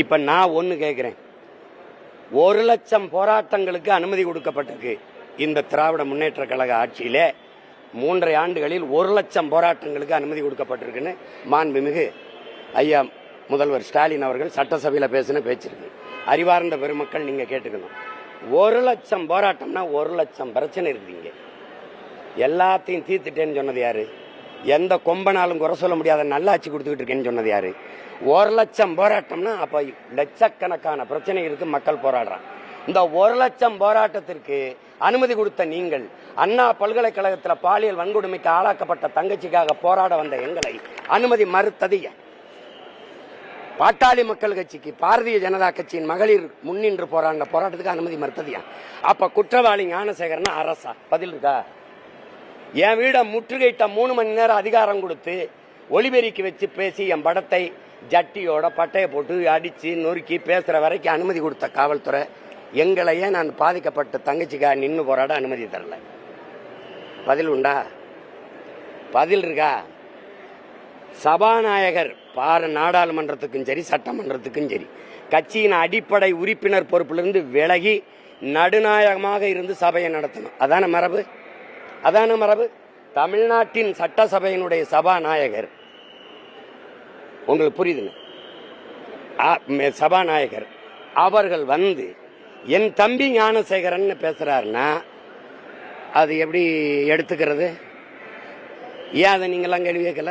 இப்ப நான் ஒன்னு கேட்கிறேன், 1,00,000 போராட்டங்களுக்கு அனுமதி கொடுக்கப்பட்டிருக்கு. இந்த திராவிட முன்னேற்ற கழக ஆட்சியில 3.5 ஆண்டுகளில் 1,00,000 போராட்டங்களுக்கு அனுமதி கொடுக்கப்பட்டிருக்குன்னு மாண்புமிகு ஐயா முதல்வர் ஸ்டாலின் அவர்கள் சட்டசபையில் பேசின பேச்சிருக்கு. அறிவார்ந்த பெருமக்கள் நீங்க கேட்டுக்கணும். 1,00,000 போராட்டம்னா 1,00,000 பிரச்சனை இருக்குங்க. எல்லாத்தையும் தீர்த்துட்டேன்னு சொன்னது யாரு? எந்த கொம்பனாலும் குறை சொல்ல முடியாத நல்லாட்சி கொடுத்துக்கிட்டு இருக்கேன்னு சொன்னது யாரு? 1,00,000 போராட்டம்னா அப்ப லட்சக்கணக்கான பிரச்சனை இருக்கு, மக்கள் போராடுறாங்க. இந்த 1,00,000 போராட்டத்திற்கு அனுமதி கொடுத்த நீங்கள், அண்ணா பல்கலைக்கழகத்தில் பாலியல் வன்கொடுமைக்கு ஆளாக்கப்பட்ட தங்கச்சிக்காக போராட வந்த எங்களை அனுமதி மறுத்தது ஏன்? பாட்டாளி மக்கள் கட்சிக்கு, பாரதிய ஜனதா கட்சியின் மகளிர் முன்னின்று போராடின போராட்டத்துக்கு அனுமதி மறுத்தது ஏன்? அப்ப குற்றவாளி ஞானசேகரன் அரசா? பதில் இருக்கா? என் வீட முற்றுகையிட்ட 3 மணி நேரம் அதிகாரம் கொடுத்து ஒளிபெருக்கி வச்சு பேசி என் படத்தை ஜட்டியோட பட்டையை போட்டு அடிச்சு நொறுக்கி பேசுற வரைக்கும் அனுமதி கொடுத்த காவல்துறை எங்களையே நான் பாதிக்கப்பட்ட தங்கச்சிக்காக நின்று போராட அனுமதி தரல. பதில் உண்டா? பதில் இருக்கா? சபாநாயகர் நாடாளுமன்றத்துக்கும் சரி சட்டமன்றத்துக்கும் சரி கட்சியின் அடிப்படை உறுப்பினர் பொறுப்பிலிருந்து விலகி நடுநாயகமாக இருந்து சபையை நடத்தணும். அதான மரபு? அதான மரபு. தமிழ்நாட்டின் சட்டசபையினுடைய சபாநாயகர், உங்களுக்கு புரியுதுங்க, சபாநாயகர் அவர்கள் வந்து என் தம்பி ஞானசேகரன் பேசுறாருன்னா அது எப்படி எடுத்துக்கிறது? ஏன் அதை நீங்கெல்லாம் கேள்வி கேட்கல?